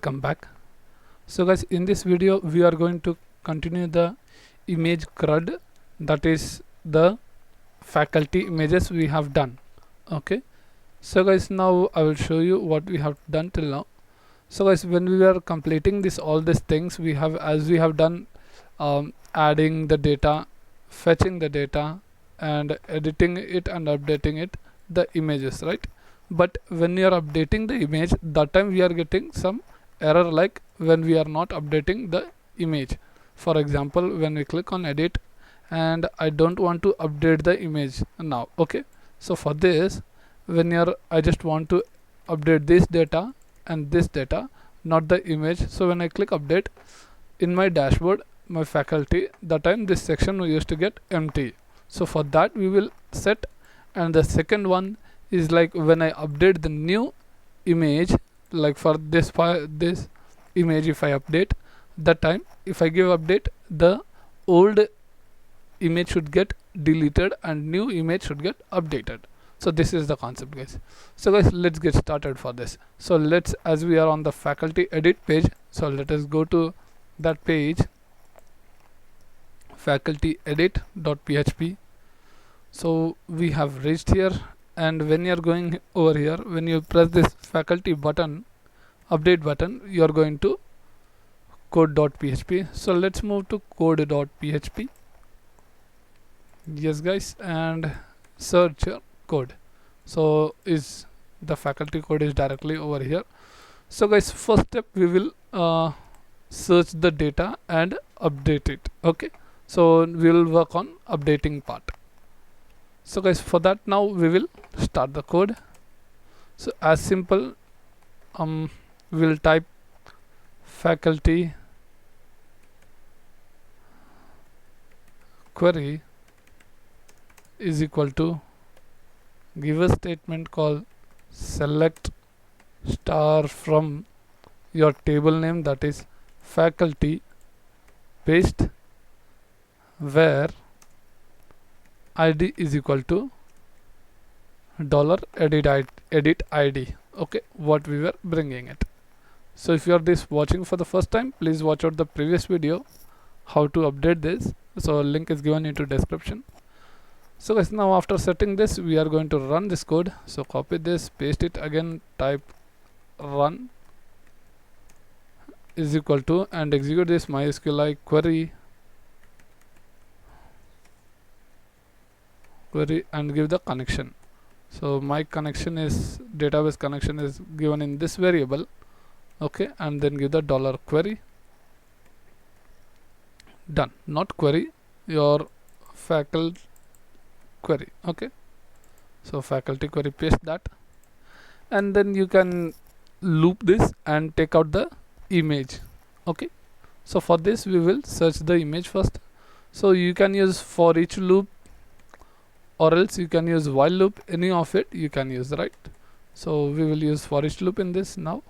Come back. So guys, in this video we are going to continue the image CRUD, that is the faculty images we have done. Okay, so guys, now I will show you what we have done till now. So guys, when we were completing this all these things, we have done adding the data, fetching the data, and editing it and updating it, the images, right? But when you are updating the image, that time we are getting some error, like when we are not updating the image. For example, when we click on edit and I don't want to update the image now. Okay, so for this, when you're I just want to update this data and this data, not the image. So when I click update in my dashboard, my faculty, that time this section we used to get empty. So for that we will set. And the second one is like when I update the new image, like for this this image, if I update, that time if I give update, the old image should get deleted and new image should get updated. So this is the concept, guys. So guys, let's get started for this. So let's, as we are on the faculty edit page, so let us go to that page, faculty edit.php. so we have reached here, and when you are going over here, when you press this faculty button, update button, you are going to code.php. so let's move to code.php. yes guys, and search code. So is the faculty code is directly over here. So guys, first step, we will search the data and update it. Okay, so we will work on updating part. So guys, for that now we will start the code. So as simple, we will type faculty query is equal to, give a statement called select star from your table name, that is faculty, paste, where id is equal to $edit id. okay, what we were bringing it. So if you are this watching for the first time, please watch out the previous video how to update this. So link is given into description. So guys, now after setting this, we are going to run this code. So copy this, paste it again, type run is equal to, and execute this MySQLi query and give the connection. So my connection is database connection is given in this variable. Okay, and then give the $query. Done. Not query, your faculty query. Okay, so faculty query, paste that, and then you can loop this and take out the image. Okay, so for this we will search the image first. So you can use for each loop, or else you can use while loop, any of it you can use, right? So we will use for each loop in this. Now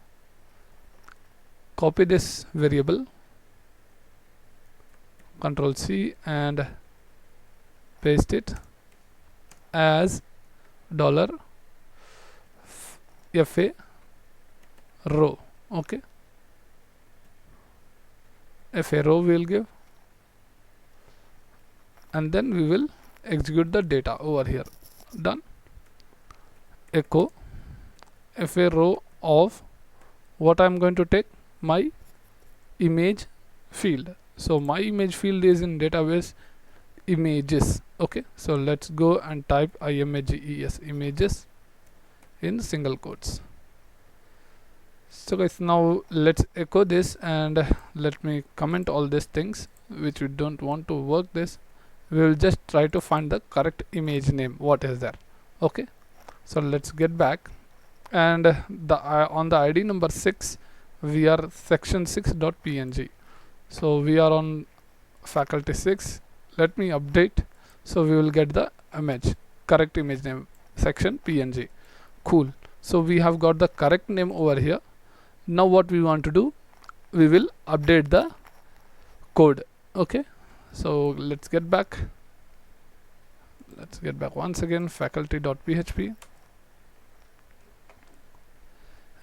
copy this variable, Control C, and paste it as $fa row. Okay, fa row we will give, and then we will execute the data over here. Done. Echo fa row of what I am going to take, my image field. So my image field is in database images. Okay, so let's go and type images, images in single quotes. So guys, now let's echo this, and let me comment all these things which we don't want to work this. We will just try to find the correct image name, what is there. Okay, so let's get back, and the on the id number 6 we are section 6.png. so we are on faculty 6. let me update, so we will get the image, correct image name, section png. Cool, so we have got the correct name over here. Now what we want to do, we will update the code. Okay, so let's get back once again, faculty.php,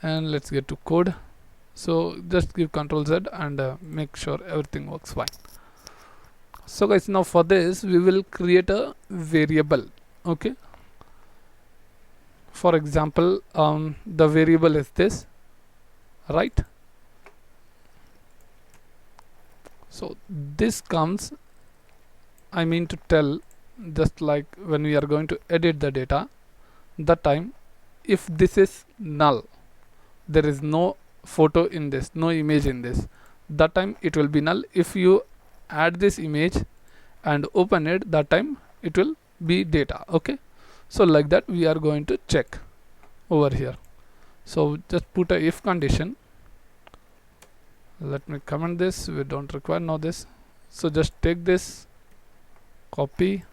and let's get to code. So just give Ctrl Z and make sure everything works fine. So guys, now for this we will create a variable. Okay, for example, the variable is this, right? So this comes, I mean to tell, just like when we are going to edit the data, that time if this is null, there is no photo in this, no image in this, that time it will be null. If you add this image and open it, that time it will be data. Okay, so like that we are going to check over here. So just put a if condition. Let me comment this, we don't require now this. So just take this, copy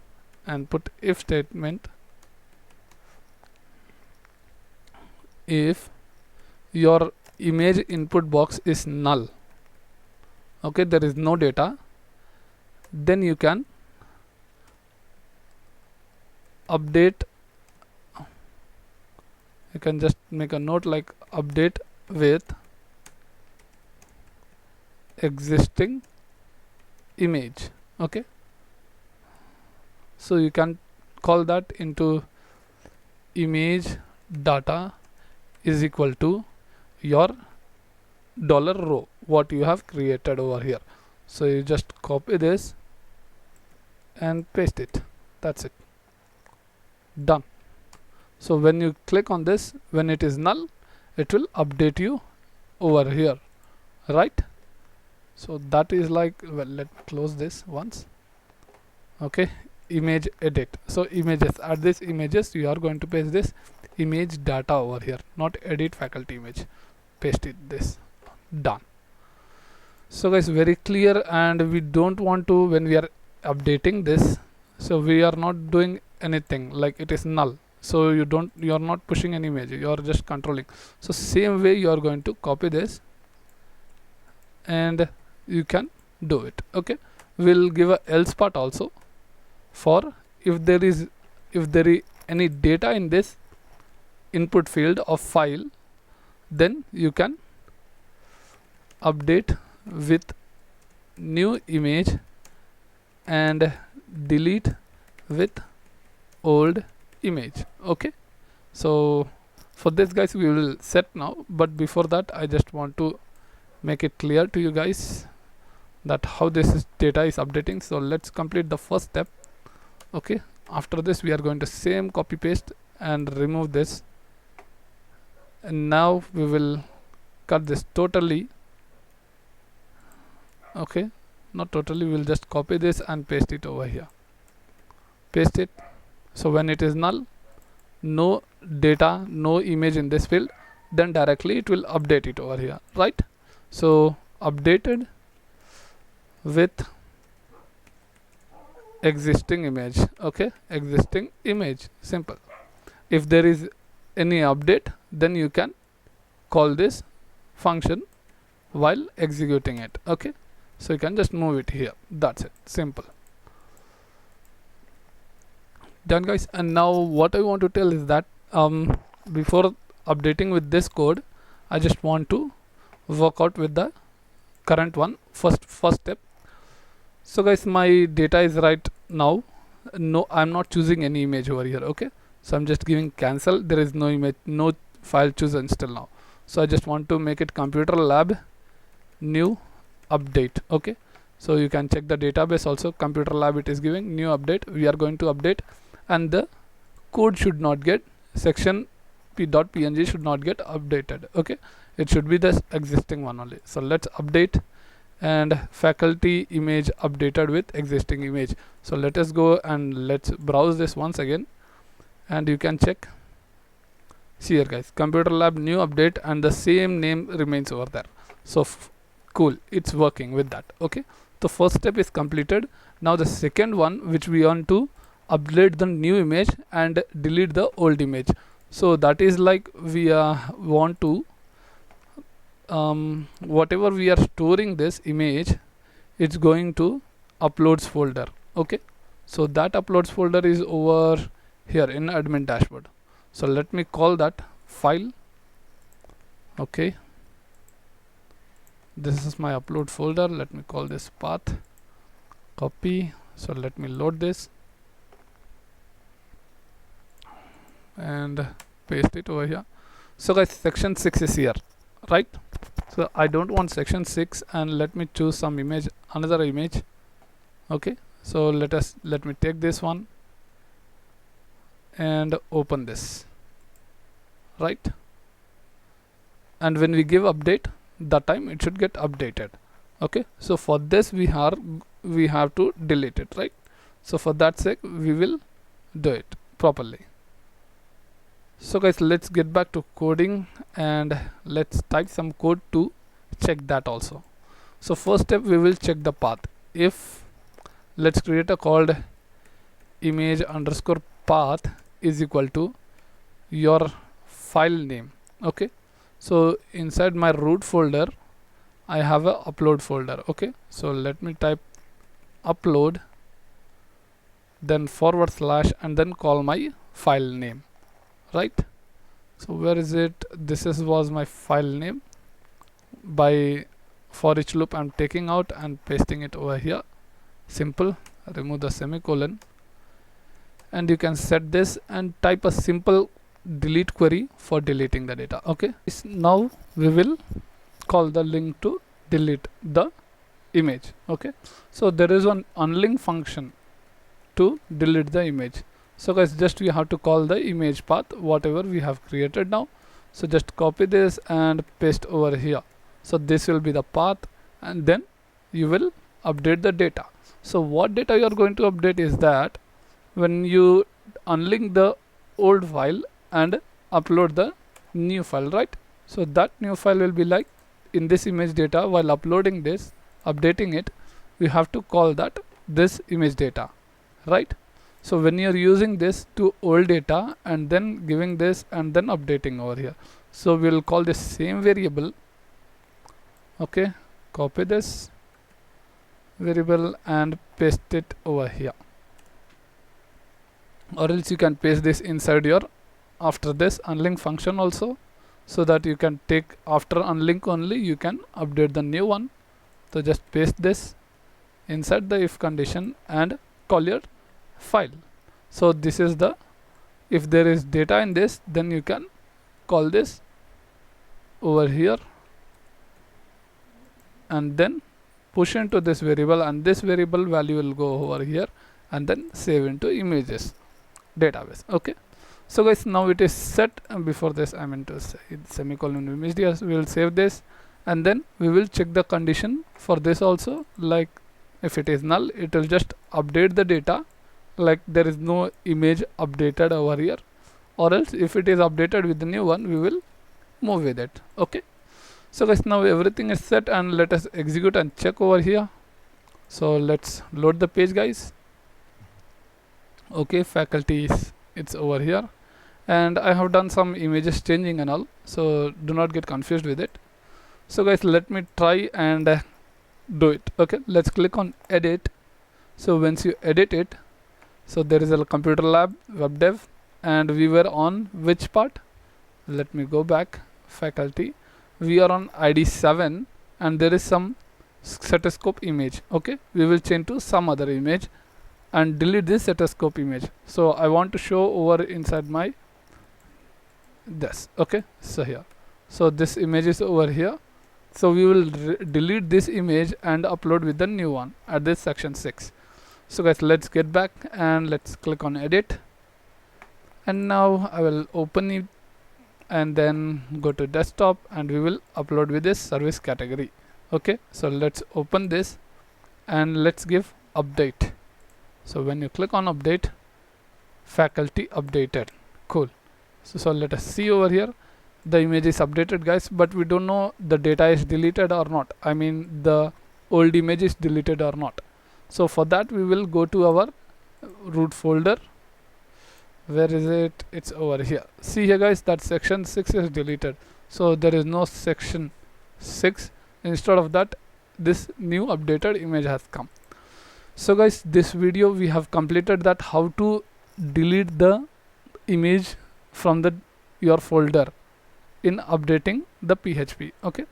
and put if statement. If your image input box is null, okay, there is no data, then you can update. You can just make a note like update with existing image. Okay, so you can call that into image data is equal to your $row, what you have created over here. So you just copy this and paste it. That's it, done. So when you click on this, when it is null, it will update you over here, right? So that is like, well, let me close this once. Okay, image edit. So images, add this images, you are going to paste this image data over here, not edit faculty image. Paste it, this, done. So guys, very clear. And we don't want to, when we are updating this, so we are not doing anything, like it is null, so you are not pushing any image, you are just controlling. So same way you are going to copy this and you can do it. Okay, we'll give a else part also for if there is any data in this input field of file, then you can update with new image and delete with old image. Okay, so for this guys we will set now, but before that I just want to make it clear to you guys that how this data is updating. So let's complete the first step. Okay, after this we are going to same copy paste and remove this, and now we will cut this totally. Okay, not totally, we'll just copy this and paste it over here, paste it. So when it is null, no data, no image in this field, then directly it will update it over here, right? So updated with existing image. Okay, existing image, simple. If there is any update, then you can call this function while executing it. Okay, so you can just move it here, that's it, simple, done guys. And now what I want to tell is that before updating with this code, I just want to work out with the current one, first step. So guys, my data is right now, no, I'm not choosing any image over here. Okay, so I'm just giving cancel, there is no image, no file chosen still now. So I just want to make it computer lab new update. Okay, so you can check the database also, computer lab, it is giving new update. We are going to update, and the code should not get, section p.png should not get updated. Okay, it should be the existing one only. So let's update, and faculty image updated with existing image. So let us go and let's browse this once again, and you can check. See here guys, computer lab new update, and the same name remains over there. So cool, it's working with that. Okay, the first step is completed. Now the second one, which we want to update the new image and delete the old image. So that is like we want to whatever we are storing this image, it's going to uploads folder. Okay, so that uploads folder is over here in admin dashboard. So let me call that file. Okay, This is my upload folder. Let me call this path, copy. So let me load this and paste it over here. So guys, section 6 is here, right? So I don't want section 6, and let me choose some image, another image. Okay, so let me take this one and open this, right? And when we give update, that time it should get updated. Okay, so for this we have to delete it, right? So for that sake we will do it properly. So guys, let's get back to coding and let's type some code to check that also. So first step, we will check the path. If let's create a called image underscore path is equal to your file name. Okay, so inside my root folder I have a upload folder. Okay, so let me type upload, then / and then call my file name, right? So where is it? This was my file name. By for each loop I'm taking out and pasting it over here. Simple. Remove the semicolon, and you can set this and type a simple delete query for deleting the data. Okay, now we will call the link to delete the image. Okay, so there is one unlink function to delete the image. So guys, just we have to call the image path whatever we have created now. So just copy this and paste over here. So this will be the path, and then you will update the data. So what data you are going to update is that when you unlink the old file and upload the new file, right? So that new file will be like in this image data. While uploading this, updating it, we have to call that this image data, right? So when you are using this to old data and then giving this and then updating over here, so we will call the same variable. Okay, copy this variable and paste it over here, or else you can paste this inside your after this unlink function also, so that you can take after unlink only you can update the new one. So just paste this inside the if condition and call your file. So this is the, if there is data in this, then you can call this over here and then push into this variable, and this variable value will go over here and then save into images database. Okay, so guys, now it is set. Before this I meant to say semicolon image. Yes, we will save this and then we will check the condition for this also. Like if it is null, it will just update the data, like there is no image updated over here, or else if it is updated with the new one, we will move with it. Okay, so guys, now everything is set, and let us execute and check over here. So let's load the page, guys. Okay, faculty is it's over here, and I have done some images changing and all, so do not get confused with it. So guys, let me try and do it. Okay, let's click on edit. So once you edit it, so there is a computer lab web dev, and we were on which part? Let me go back. Faculty, we are on ID 7, and there is some stethoscope image. Okay, we will change to some other image and delete this stethoscope image. So I want to show over inside my this. Okay, so here, so this image is over here, so we will delete this image and upload with the new one at this section 6. So guys, let's get back and let's click on edit, and now I will open it and then go to desktop, and we will upload with this service category. Okay, so let's open this and let's give update. So when you click on update, faculty updated. Cool. So let us see over here, the image is updated, guys, but we don't know the data is deleted or not. I mean the old image is deleted or not. So for that we will go to our root folder. Where is it? It's over here. See here, guys, that section 6 is deleted, so there is no section 6. Instead of that, this new updated image has come. So guys, this video we have completed that how to delete the image from your folder in updating the PHP. Okay,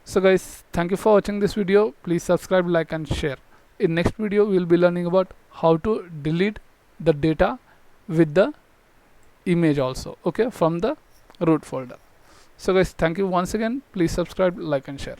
So guys, thank you for watching this video. Please subscribe, like and share. In next video we will be learning about how to delete the data with the image also, okay, from the root folder. So guys, thank you once again. Please subscribe, like and share.